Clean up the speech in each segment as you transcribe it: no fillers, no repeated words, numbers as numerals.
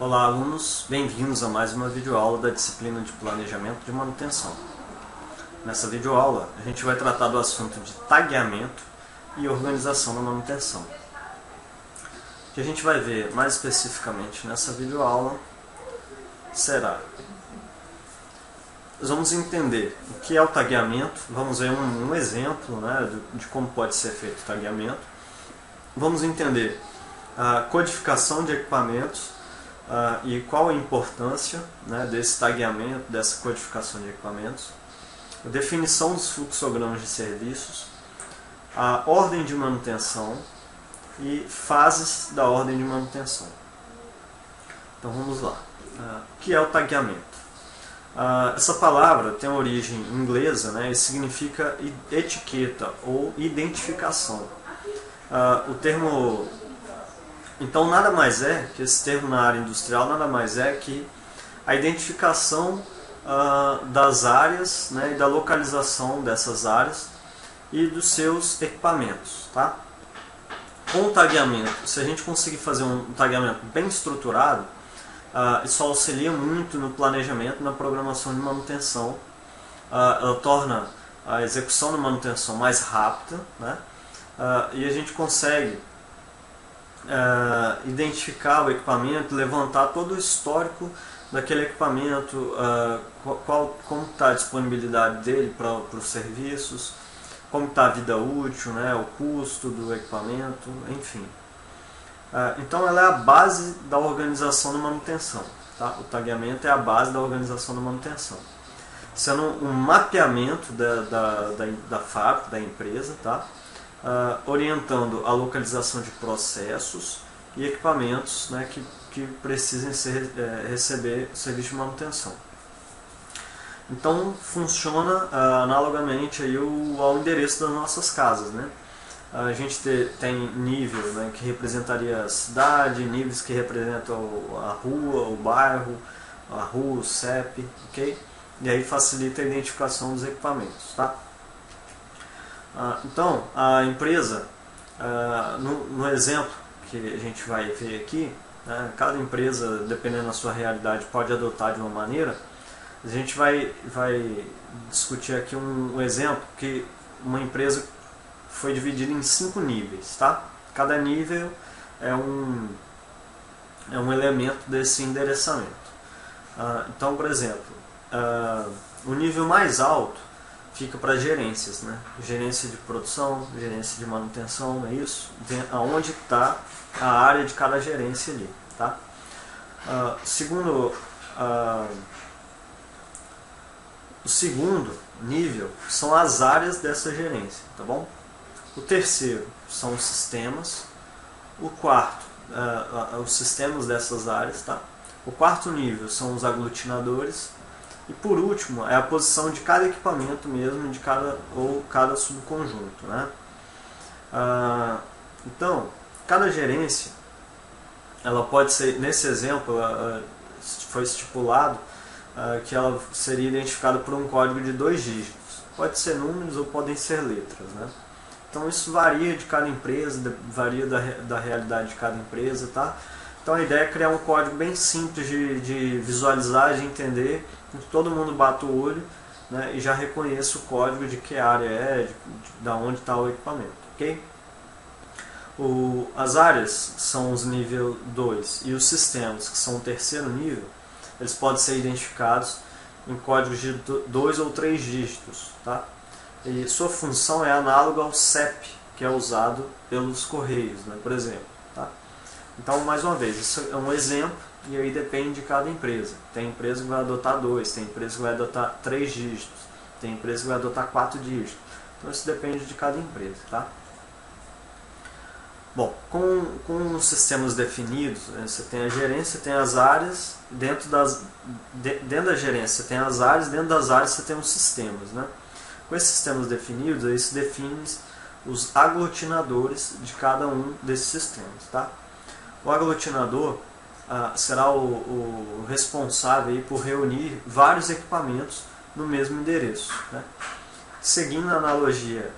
Olá alunos, bem-vindos a mais uma videoaula da disciplina de Planejamento de Manutenção. Nessa videoaula a gente vai tratar do assunto de tagueamento e organização da manutenção. O que a gente vai ver mais especificamente nessa videoaula será: nós vamos entender o que é o tagueamento, vamos ver um exemplo, de como pode ser feito o tagueamento, vamos entender a codificação de equipamentos e qual a importância desse tagueamento, dessa codificação de equipamentos, a definição dos fluxogramas de serviços, a ordem de manutenção e fases da ordem de manutenção. Então vamos lá. O que é o tagueamento? Essa palavra tem origem inglesa, e significa etiqueta ou identificação. O termo, então, nada mais é que esse termo na área industrial nada mais é que a identificação das áreas, e da localização dessas áreas e dos seus equipamentos, tá? Com o tagueamento, se a gente conseguir fazer um tagueamento bem estruturado, isso auxilia muito no planejamento, na programação de manutenção. Ela torna a execução da manutenção mais rápida, e a gente consegue identificar o equipamento, levantar todo o histórico daquele equipamento, como está a disponibilidade dele para os serviços, como está a vida útil, o custo do equipamento, enfim. Então ela é a base da organização da manutenção, tá? O tagueamento é a base da organização da manutenção, sendo um mapeamento da fábrica, da empresa, tá? Orientando a localização de processos e equipamentos, que precisem receber serviço de manutenção. Então funciona analogamente aí ao endereço das nossas casas, A gente tem nível, que representaria a cidade, níveis que representam a rua, o bairro, o CEP, ok? E aí facilita a identificação dos equipamentos, tá? Então, a empresa, no exemplo que a gente vai ver aqui, cada empresa, dependendo da sua realidade, pode adotar de uma maneira. A gente vai discutir aqui um exemplo que uma empresa foi dividida em 5 níveis, tá? Cada nível é um elemento desse endereçamento. Então, por exemplo, o nível mais alto fica para gerências, gerência de produção, gerência de manutenção, é isso? Aonde está a área de cada gerência ali, tá? O segundo nível são as áreas dessa gerência, tá bom? O terceiro são os sistemas. O quarto, os sistemas dessas áreas, tá? O quarto nível são os aglutinadores. E por último, é a posição de cada equipamento mesmo, cada subconjunto, Então, cada gerência, ela pode ser, nesse exemplo, foi estipulado que ela seria identificada por um código de 2 dígitos. Pode ser números ou podem ser letras, Então isso varia de cada empresa, varia da realidade de cada empresa, tá? Então a ideia é criar um código bem simples de visualizar, de entender, que todo mundo bata o olho, e já reconheça o código de que área é, de onde está o equipamento, ok? As áreas são os nível 2 e os sistemas, que são o terceiro nível, eles podem ser identificados em códigos de 2 ou 3 dígitos, tá? E sua função é análoga ao CEP, que é usado pelos correios, por exemplo, tá? Então, mais uma vez, isso é um exemplo, e aí depende de cada empresa. Tem empresa que vai adotar 2, tem empresa que vai adotar 3 dígitos, tem empresa que vai adotar 4 dígitos. Então isso depende de cada empresa, tá? Bom, com os sistemas definidos, você tem a gerência, tem as áreas, dentro da gerência você tem as áreas, dentro das áreas você tem os sistemas, Com esses sistemas definidos, aí se definem os aglutinadores de cada um desses sistemas, tá? O aglutinador será o responsável aí por reunir vários equipamentos no mesmo endereço, Seguindo a analogia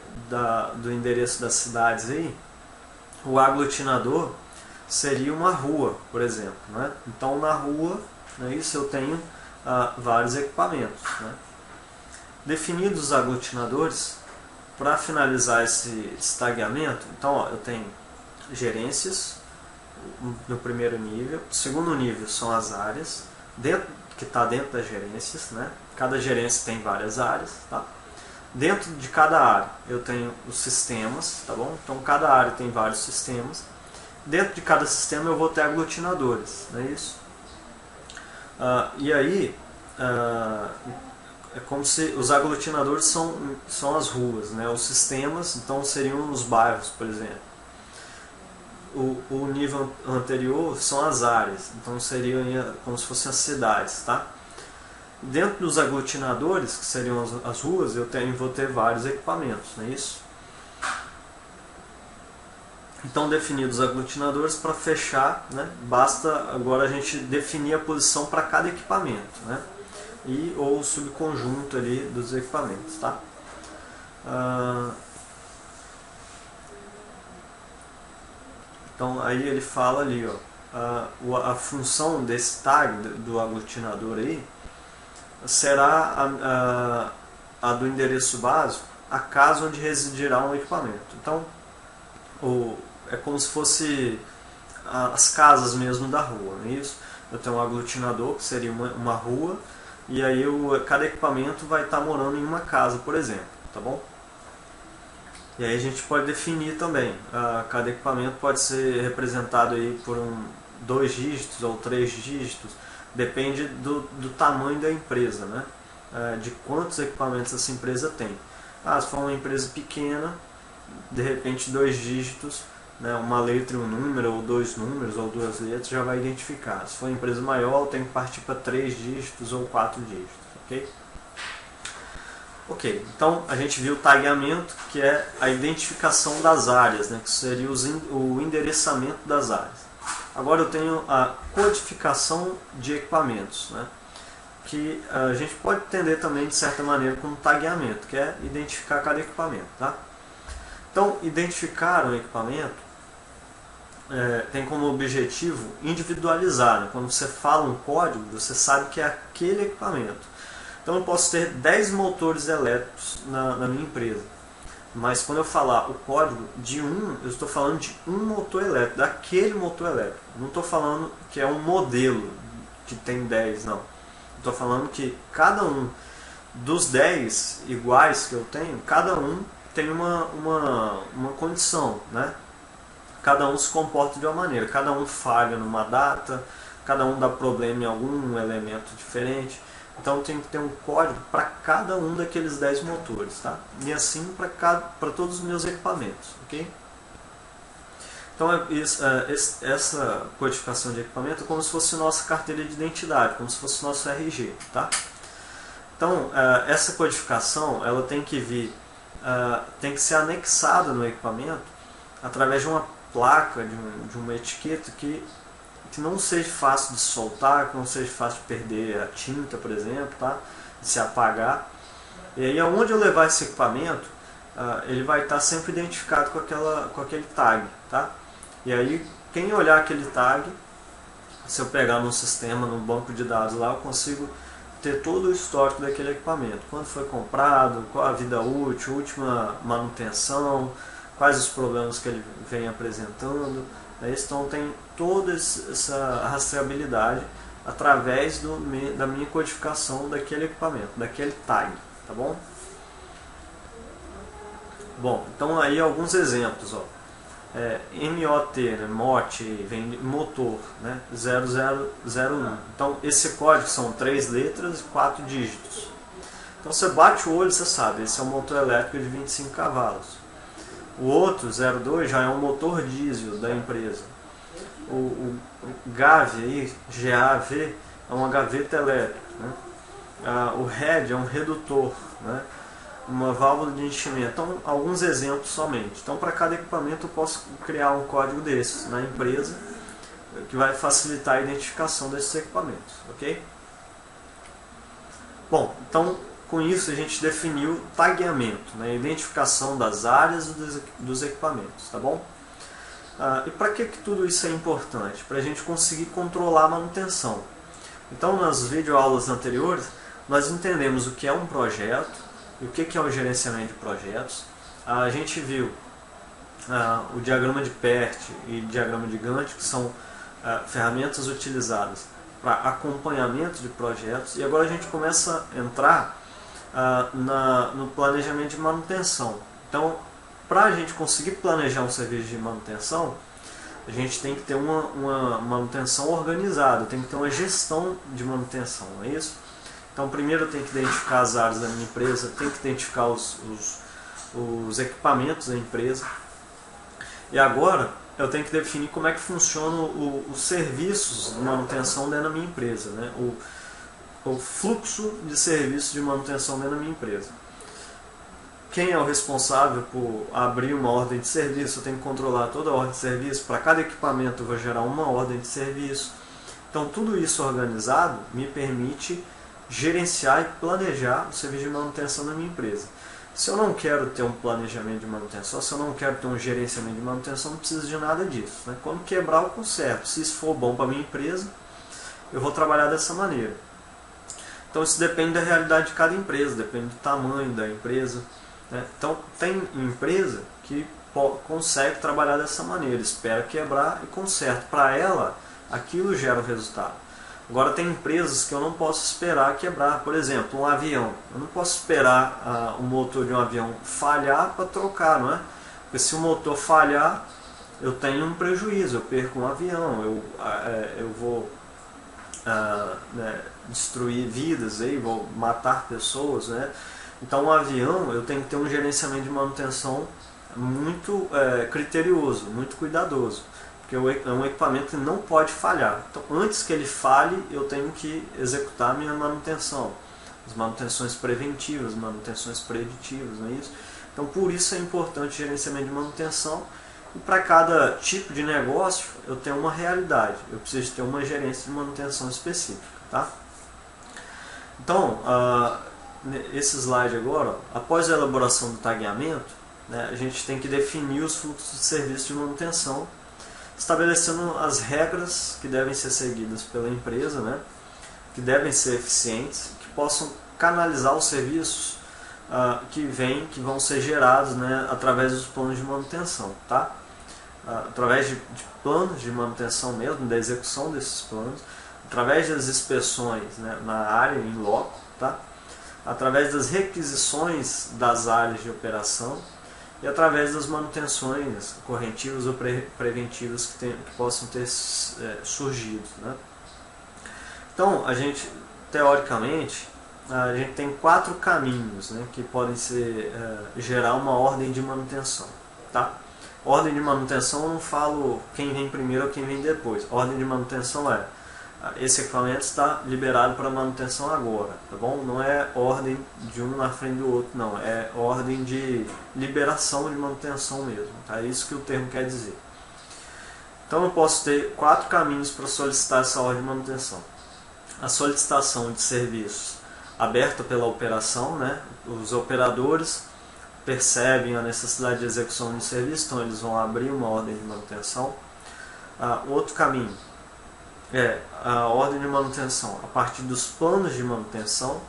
do endereço das cidades aí, o aglutinador seria uma rua, por exemplo, né? Então na rua, né, isso eu tenho vários equipamentos, né? Definidos os aglutinadores, para finalizar esse tagueamento, então ó, eu tenho gerências no primeiro nível, o segundo nível são as áreas, que está dentro das gerências, né? Cada gerência tem várias áreas, tá? Dentro de cada área eu tenho os sistemas, tá bom? Então cada área tem vários sistemas. Dentro de cada sistema eu vou ter aglutinadores, não é isso? E aí, é como se os aglutinadores são as ruas, né? Os sistemas, então seriam os bairros, por exemplo. O nível anterior são as áreas, então seriam como se fossem as cidades, tá? Dentro dos aglutinadores, que seriam as ruas, vou ter vários equipamentos, não é isso? Então, definidos os aglutinadores, para fechar, né, basta agora a gente definir a posição para cada equipamento, né? Ou o subconjunto ali dos equipamentos, tá? Então aí ele fala ali, ó, a função desse tag do aglutinador aí será a do endereço básico, a casa onde residirá um equipamento. Então é como se fosse as casas mesmo da rua, não é isso? Eu tenho um aglutinador, que seria uma rua, e aí cada equipamento vai estar morando em uma casa, por exemplo, tá bom? E aí a gente pode definir também, cada equipamento pode ser representado aí por 2 dígitos ou 3 dígitos, depende do tamanho da empresa, né? De quantos equipamentos essa empresa tem. Se for uma empresa pequena, de repente 2 dígitos, né, uma letra e um número, ou 2 números, ou 2 letras, já vai identificar. Se for uma empresa maior, tem que partir para 3 dígitos ou 4 dígitos, ok? Ok, então a gente viu o tagueamento, que é a identificação das áreas, né, que seria o endereçamento das áreas. Agora eu tenho a codificação de equipamentos, né, que a gente pode entender também de certa maneira como tagueamento, que é identificar cada equipamento, tá? Então, identificar um equipamento tem como objetivo individualizar, né? Quando você fala um código, você sabe que é aquele equipamento. Então eu posso ter 10 motores elétricos na minha empresa, mas quando eu falar o código de eu estou falando de um motor elétrico, daquele motor elétrico. Não estou falando que é um modelo que tem 10, não. Estou falando que cada um dos 10 iguais que eu tenho, cada um tem uma condição, né? Cada um se comporta de uma maneira, cada um falha numa data, cada um dá problema em algum elemento diferente. Então tem que ter um código para cada um daqueles 10 motores, tá? E assim para todos os meus equipamentos, ok? Então essa codificação de equipamento é como se fosse nossa carteira de identidade, como se fosse nosso RG, tá? Então essa codificação ela tem que tem que ser anexada no equipamento através de uma placa, de uma etiqueta que não seja fácil de soltar, que não seja fácil de perder a tinta, por exemplo, tá? De se apagar. E aí aonde eu levar esse equipamento, ele vai estar sempre identificado com aquele tag, tá? E aí quem olhar aquele tag, se eu pegar num sistema, num banco de dados lá, eu consigo ter todo o histórico daquele equipamento. Quando foi comprado, qual a vida útil, última manutenção, quais os problemas que ele vem apresentando. Então tem toda essa rastreabilidade através da minha codificação daquele equipamento, daquele tag, tá bom? Bom, então aí alguns exemplos, ó. MOT, né, MOT, vem de motor, né, 0001. Então esse código são 3 letras e 4 dígitos. Então você bate o olho, você sabe, esse é um motor elétrico de 25 cavalos. O outro, 02, já é um motor diesel da empresa. O GAV, aí, GAV, é uma gaveta elétrica. Né? O head é um redutor, né? Uma válvula de enchimento. Então, alguns exemplos somente. Então, para cada equipamento eu posso criar um código desses na empresa, que vai facilitar a identificação desses equipamentos. Ok? Bom, então com isso a gente definiu o tagueamento, né? A identificação das áreas dos equipamentos, tá bom? E para que tudo isso é importante? Para a gente conseguir controlar a manutenção. Então, nas videoaulas anteriores, nós entendemos o que é um projeto e o que é o gerenciamento de projetos. A gente viu o diagrama de PERT e diagrama de Gantt, que são ferramentas utilizadas para acompanhamento de projetos. E agora a gente começa a entrar no planejamento de manutenção. Então, para a gente conseguir planejar um serviço de manutenção, a gente tem que ter uma manutenção organizada, tem que ter uma gestão de manutenção, não é isso? Então, primeiro eu tenho que identificar as áreas da minha empresa, tenho que identificar os equipamentos da empresa. E agora eu tenho que definir como é que funcionam os serviços de manutenção dentro da minha empresa, né? O fluxo de serviços de manutenção dentro da minha empresa. Quem é o responsável por abrir uma ordem de serviço? Eu tenho que controlar toda a ordem de serviço. Para cada equipamento eu vou gerar uma ordem de serviço. Então tudo isso organizado me permite gerenciar e planejar o serviço de manutenção da minha empresa. Se eu não quero ter um planejamento de manutenção, se eu não quero ter um gerenciamento de manutenção, não preciso de nada disso, né? Quando quebrar, eu conserto. Se isso for bom para a minha empresa, eu vou trabalhar dessa maneira. Então isso depende da realidade de cada empresa, depende do tamanho da empresa, né? Então tem empresa que consegue trabalhar dessa maneira, espera quebrar e conserta. Para ela, aquilo gera um resultado. Agora tem empresas que eu não posso esperar quebrar. Por exemplo, um avião. Eu não posso esperar o motor de um avião falhar para trocar, não é? Porque se o motor falhar, eu tenho um prejuízo, eu perco um avião, eu vou destruir vidas, vou matar pessoas, né? Então um avião eu tenho que ter um gerenciamento de manutenção muito criterioso, muito cuidadoso. Porque é um equipamento que não pode falhar. Então, antes que ele falhe, eu tenho que executar a minha manutenção. As manutenções preventivas, manutenções preditivas, não é isso? Então, por isso é importante o gerenciamento de manutenção. E para cada tipo de negócio, eu tenho uma realidade. Eu preciso ter uma gerência de manutenção específica, tá? Então, esse slide agora, após a elaboração do tagueamento, né, a gente tem que definir os fluxos de serviço de manutenção, estabelecendo as regras que devem ser seguidas pela empresa, né, que devem ser eficientes, que possam canalizar os serviços que vão ser gerados, né, através dos planos de manutenção, tá? Através de planos de manutenção mesmo, da execução desses planos, através das inspeções, né, na área, em loco, tá? Através das requisições das áreas de operação, e através das manutenções corretivas ou preventivas que possam ter surgido, né? Então, teoricamente, a gente tem 4 caminhos, né, que podem gerar uma ordem de manutenção, tá? Ordem de manutenção, eu não falo quem vem primeiro ou quem vem depois. Ordem de manutenção esse equipamento está liberado para manutenção agora, tá bom? Não é ordem de um na frente do outro, não. É ordem de liberação de manutenção mesmo, tá? É isso que o termo quer dizer. Então eu posso ter 4 caminhos para solicitar essa ordem de manutenção. A solicitação de serviços aberta pela operação, né? Os operadores percebem a necessidade de execução de serviço, então eles vão abrir uma ordem de manutenção. Outro caminho é a ordem de manutenção a partir dos planos de manutenção.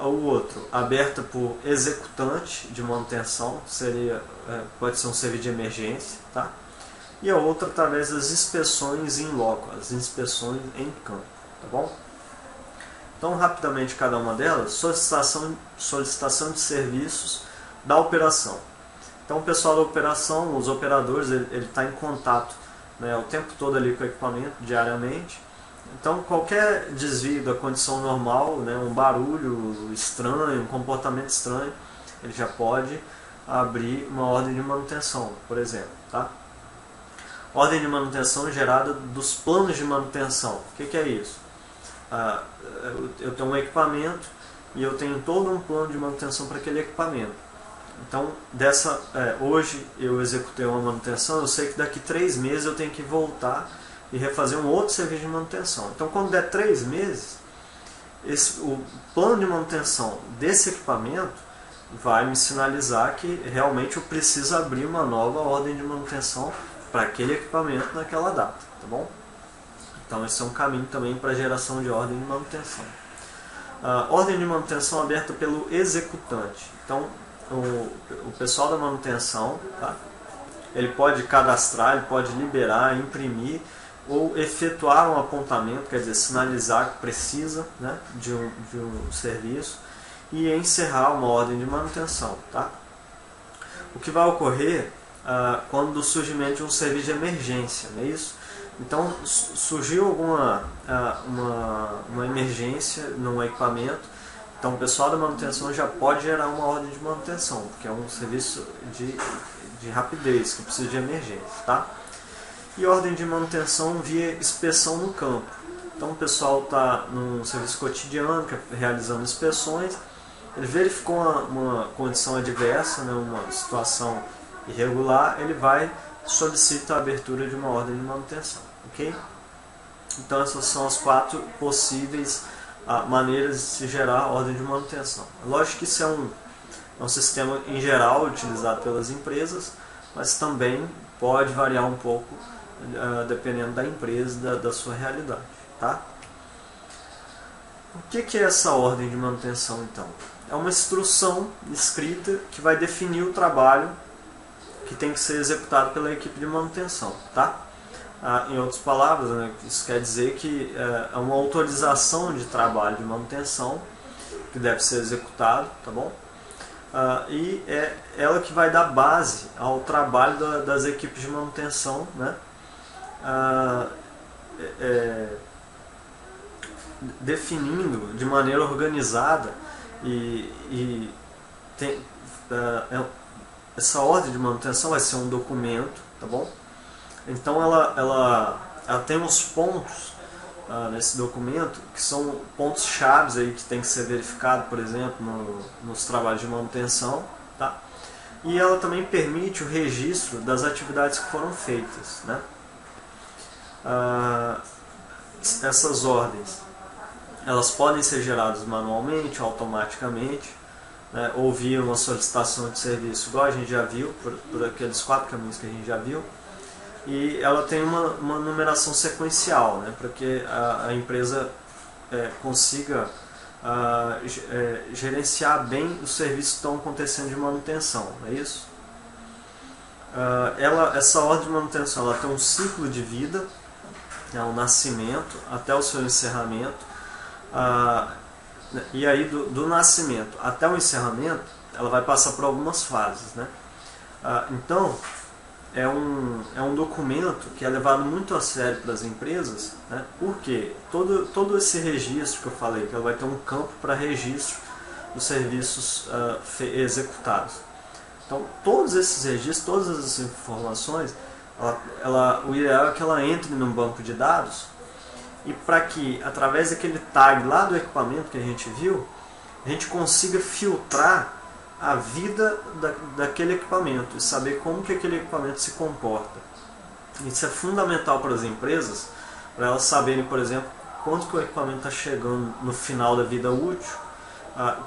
O outro, aberta por executante de manutenção, pode ser um serviço de emergência, tá? E a outra através das inspeções em loco, as inspeções em campo, tá bom? Então, rapidamente cada uma delas, solicitação de serviços da operação. Então, o pessoal da operação, os operadores, ele está em contato, né, o tempo todo ali com o equipamento, diariamente. Então, qualquer desvio da condição normal, né, um barulho estranho, um comportamento estranho, ele já pode abrir uma ordem de manutenção, por exemplo, tá? Ordem de manutenção gerada dos planos de manutenção. O que é isso? Eu tenho um equipamento e eu tenho todo um plano de manutenção para aquele equipamento. Então, hoje eu executei uma manutenção, eu sei que daqui 3 meses eu tenho que voltar e refazer um outro serviço de manutenção. Então, quando der 3 meses, o plano de manutenção desse equipamento vai me sinalizar que realmente eu preciso abrir uma nova ordem de manutenção para aquele equipamento naquela data, tá bom? Então esse é um caminho também para geração de ordem de manutenção. Ordem de manutenção aberta pelo executante. Então o pessoal da manutenção, tá? Ele pode cadastrar, ele pode liberar, imprimir ou efetuar um apontamento, quer dizer, sinalizar que precisa, né, de um serviço e encerrar uma ordem de manutenção, tá? O que vai ocorrer quando do surgimento de um serviço de emergência, não é isso? Então surgiu alguma uma emergência no equipamento, então o pessoal da manutenção já pode gerar uma ordem de manutenção, porque é um serviço de rapidez, que precisa de emergência, tá? E ordem de manutenção via inspeção no campo. Então o pessoal está num serviço cotidiano, realizando inspeções, ele verificou uma condição adversa, né, uma situação irregular, ele vai solicitar a abertura de uma ordem de manutenção, ok? Então essas são as 4 possíveis maneiras de se gerar ordem de manutenção. Lógico que isso é um sistema em geral utilizado pelas empresas, mas também pode variar um pouco dependendo da empresa, da sua realidade, tá? O que é essa ordem de manutenção então? É uma instrução escrita que vai definir o trabalho que tem que ser executado pela equipe de manutenção, tá? Em outras palavras, né, isso quer dizer que é uma autorização de trabalho de manutenção que deve ser executado, tá bom? E é ela que vai dar base ao trabalho das equipes de manutenção, né? Definindo de maneira organizada essa ordem de manutenção vai ser um documento, tá bom? Então ela tem uns pontos nesse documento que são pontos chaves aí que tem que ser verificado, por exemplo, nos trabalhos de manutenção, tá? E ela também permite o registro das atividades que foram feitas, né? Essas ordens, elas podem ser geradas manualmente, automaticamente, né, ou via uma solicitação de serviço, igual a gente já viu, por aqueles 4 caminhos que a gente já viu. E ela tem uma numeração sequencial, né, para que a empresa consiga gerenciar bem os serviços que estão acontecendo de manutenção, não é isso? Essa ordem de manutenção ela tem um ciclo de vida, o nascimento até o seu encerramento, e aí do nascimento até o encerramento ela vai passar por algumas fases, né? Então é um documento que é levado muito a sério pelas empresas, né? Porque todo esse registro que eu falei, que ela vai ter um campo para registro dos serviços executados. Então todos esses registros, todas essas informações, o ideal é que ela entre num banco de dados, e para que, através daquele tag lá do equipamento que a gente viu, a gente consiga filtrar a vida daquele equipamento e saber como que aquele equipamento se comporta. Isso é fundamental para as empresas, para elas saberem, por exemplo, quanto que o equipamento está chegando no final da vida útil,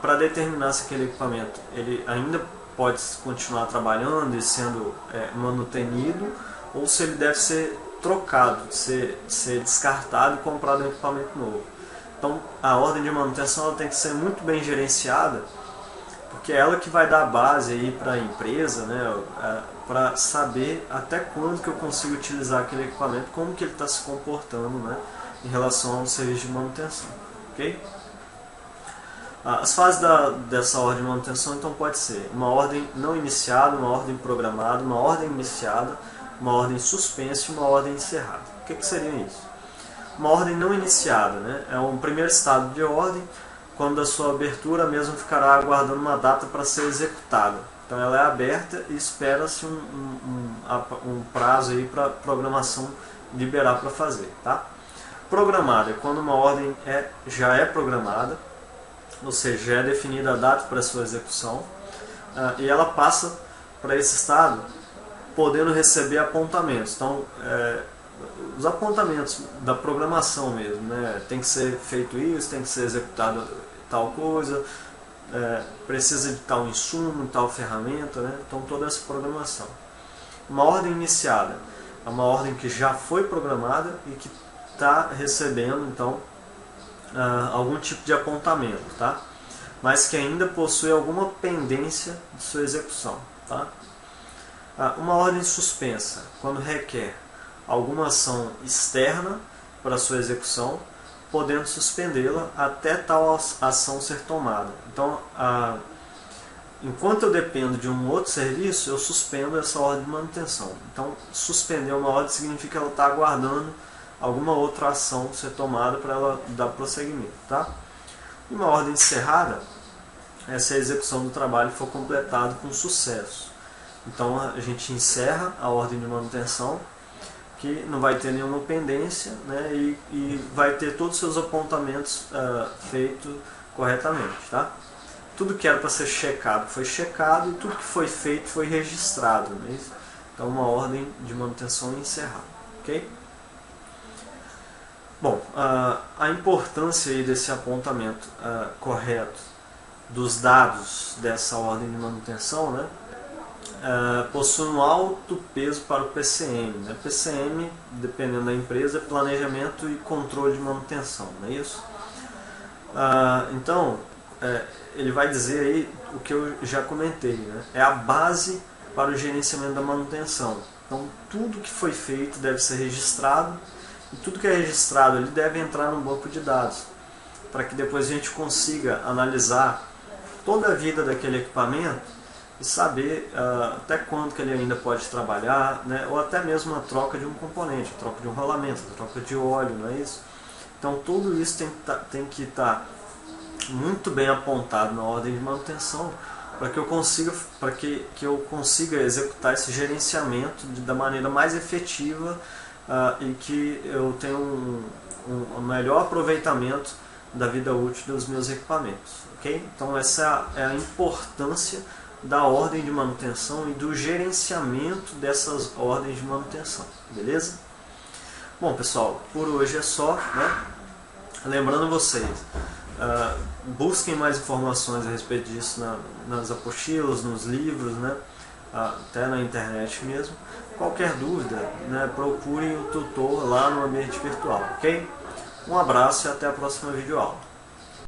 para determinar se aquele equipamento ele ainda pode continuar trabalhando e sendo manutenido, ou se ele deve ser trocado, ser descartado e comprado um equipamento novo. Então a ordem de manutenção ela tem que ser muito bem gerenciada, porque é ela que vai dar base para a empresa, né, para saber até quando que eu consigo utilizar aquele equipamento, como que ele está se comportando, né, em relação ao serviço de manutenção. Okay? As fases dessa ordem de manutenção então pode ser uma ordem não iniciada, uma ordem programada, uma ordem iniciada, uma ordem suspensa e uma ordem encerrada. O que seria isso? Uma ordem não iniciada, né? É um primeiro estado de ordem, quando a sua abertura a mesma ficará aguardando uma data para ser executada. Então ela é aberta e espera-se um prazo aí para a programação liberar para fazer. Tá? Programada é quando uma ordem já é programada, ou seja, já é definida a data para a sua execução, e ela passa para esse estado podendo receber apontamentos. Então, os apontamentos da programação mesmo, né? Tem que ser feito isso, tem que ser executado tal coisa, precisa de tal insumo, tal ferramenta, né? Então toda essa programação. Uma ordem iniciada É uma ordem que já foi programada e que está recebendo então algum tipo de apontamento, tá? Mas que ainda possui alguma pendência de sua execução, tá? Uma ordem suspensa, quando requer alguma ação externa para sua execução, podendo suspendê-la até tal ação ser tomada. Então, enquanto eu dependo de um outro serviço, eu suspendo essa ordem de manutenção. Então, suspender uma ordem significa que ela está aguardando alguma outra ação ser tomada para ela dar prosseguimento, tá? E uma ordem encerrada é se a execução do trabalho for completada com sucesso. Então, a gente encerra a ordem de manutenção, que não vai ter nenhuma pendência, né, e vai ter todos os seus apontamentos feitos corretamente, tá? Tudo que era para ser checado foi checado e tudo que foi feito foi registrado, né? Então, uma ordem de manutenção encerrada, ok? Bom, a importância aí desse apontamento correto dos dados dessa ordem de manutenção, né, possui um alto peso para o PCM. Né? PCM, dependendo da empresa, é planejamento e controle de manutenção, não é isso? Então, ele vai dizer aí o que eu já comentei, né? É a base para o gerenciamento da manutenção. Então, tudo que foi feito deve ser registrado, e tudo que é registrado ali deve entrar no banco de dados, para que depois a gente consiga analisar toda a vida daquele equipamento e saber até quando que ele ainda pode trabalhar, né? Ou até mesmo a troca de um componente, a troca de um rolamento, a troca de óleo, não é isso? Então tudo isso tem que estar muito bem apontado na ordem de manutenção, para que eu consiga executar esse gerenciamento da maneira mais efetiva e que eu tenha um melhor aproveitamento da vida útil dos meus equipamentos, ok? Então essa é a importância da ordem de manutenção e do gerenciamento dessas ordens de manutenção, beleza? Bom, pessoal, por hoje é só, né? Lembrando vocês, busquem mais informações a respeito disso nas apostilas, nos livros, né? Até na internet mesmo. Qualquer dúvida, né, procurem o tutor lá no ambiente virtual, ok? Um abraço e até a próxima videoaula.